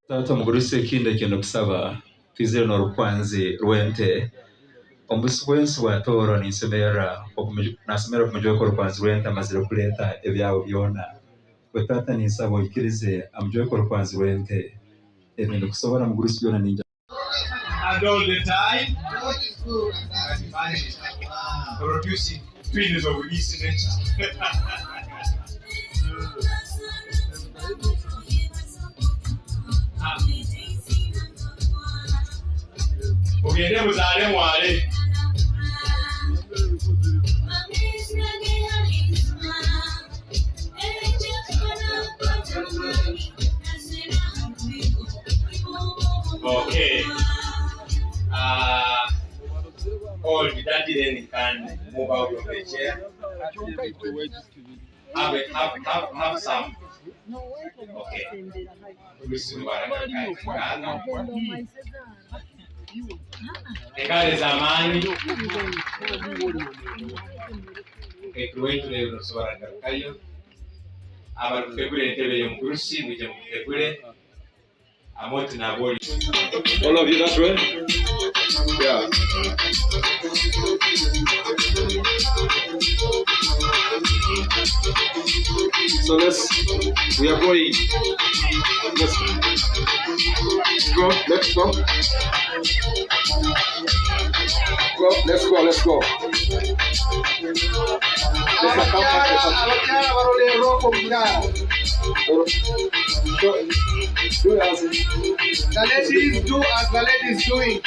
Tata muguruse kinde kino kusaba twizere no rukwanzi rwente ombusi wensi watora nisomera nasomera kumujwe ko rukwanzi rwente amazira kuleta ebyawo byona kwe tata nisaba ikirize amujwe ko rukwanzi rwente ebintu kusobora muguruse byona ninja and all the time producing twins of this nature. Ugende muzale mwale okay. All the daddy then can move out of the chair. Have some. Okay. Engale zamani ekwetu nosora ngakayo abarutegure entebe yo mukurusi buje mutegure amoti na boli. All of you, that's right? Yeah. So we are going. Let's go. Let's go. The ladies do as the ladies doing.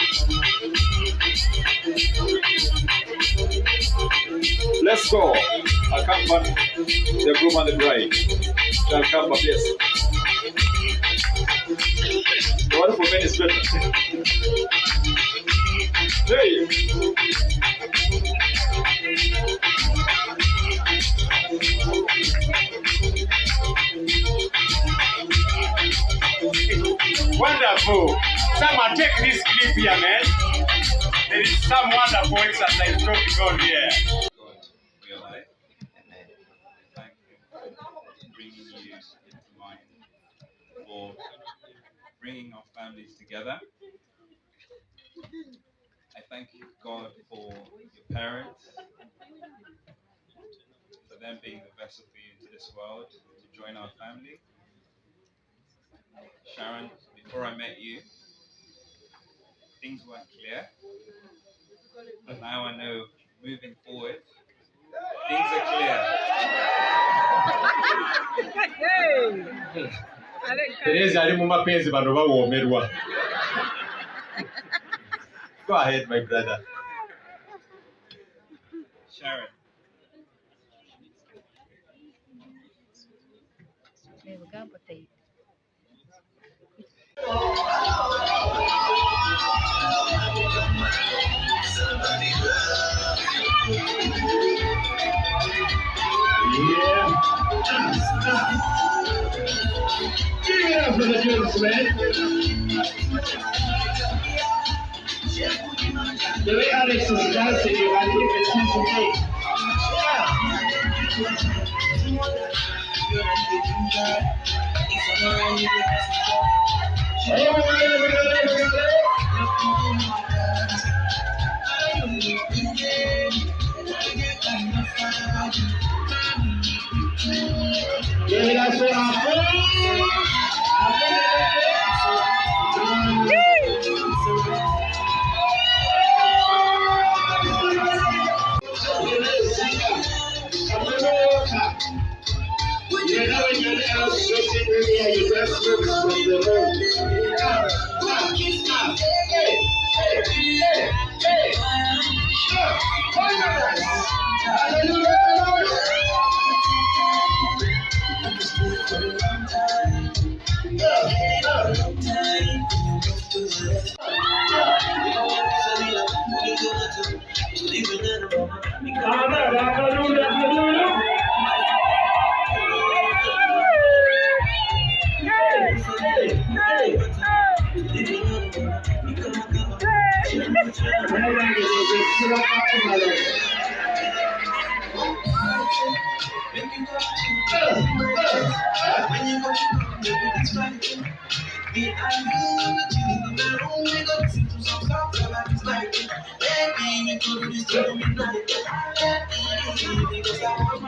Let's go. I'll come back. The groom and the bride shall come back. Yes. The one for men is better. Hey. Wonderful. Someone take this clip here, man. There is some wonderful exercise going on here. God, we are alive. Amen. Thank you for bringing you into mind, for bringing our families together. I thank you, God, for your parents, for them being the vessel for you into this world to join our family. Sharon, before I met you, things weren't clear, but now I know moving forward, things are clear. Tereza ali mu mapenzi bano bawomerwa. Go ahead, my brother. Sharon. Yeah. Give it up for the jokes, man. The way Alex is dancing, I think it's something. Yeah.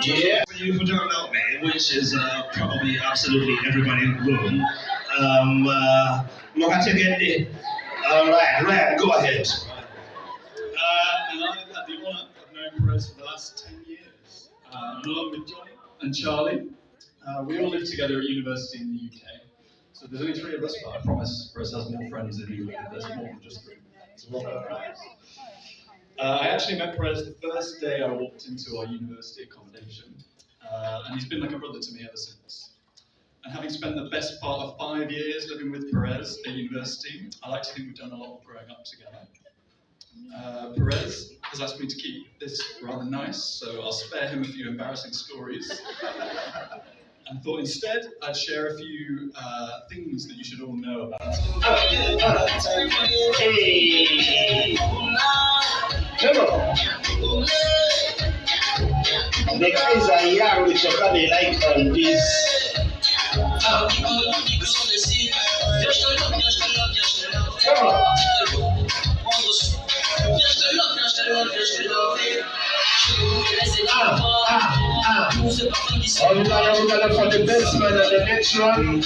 Yeah, you put on out, man, which is probably absolutely everybody in the room. All right, go ahead. And I've had the honour of knowing Perez for the last 10 years, along with Johnny and Charlie. We all live together at university in the UK. So there's only 3 of us, but I promise Perez has more friends in England. There's more than just 3. It's a lot of friends. I actually met Perez the first day I walked into our university accommodation, and he's been like a brother to me ever since. And having spent the best part of 5 years living with Perez at university, I like to think we've done a lot of growing up together. Perez has asked me to keep this rather nice, so I'll spare him a few embarrassing stories. And thought instead I'd share a few things that you should all know about. Hey! Come on! The guys are young, which are kind of like on this. Come on! Everybody for the best man at the next one.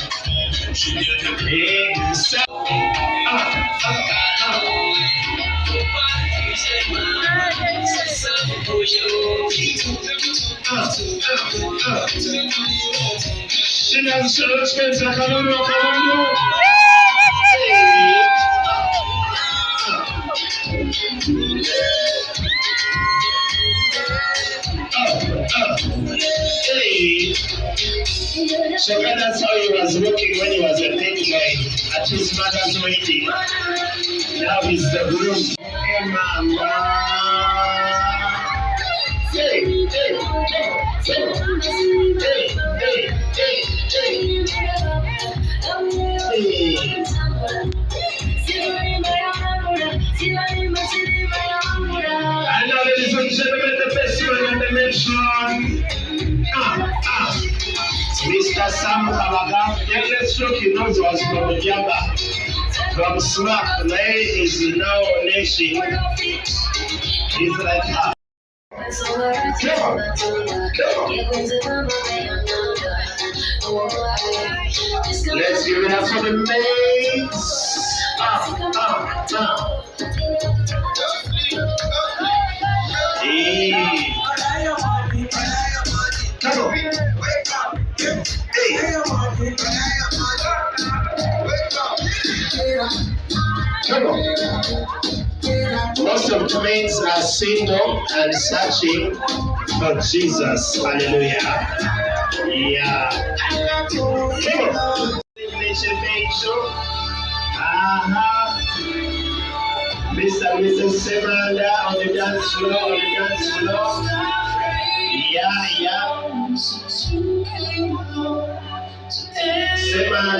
So that's how he was looking when he was a baby boy at his mother's wedding. Now he's the groom. Hey, mama. Hey, hey, hey, And now, ladies and gentlemen, the best man in the nation. Mr. Sam Kalaga, the youngest stroke he knows was from the Jamba. From Smack, ladies, now nation. He's like her. Come on. Let's give it up for the mates. Hey. Come on. Hey. Come on. Most of the mates are single and searching for Jesus. Hallelujah. Yeah. Come on. Mr. and Mrs. Semanda on the dance floor, Yeah. Semanda.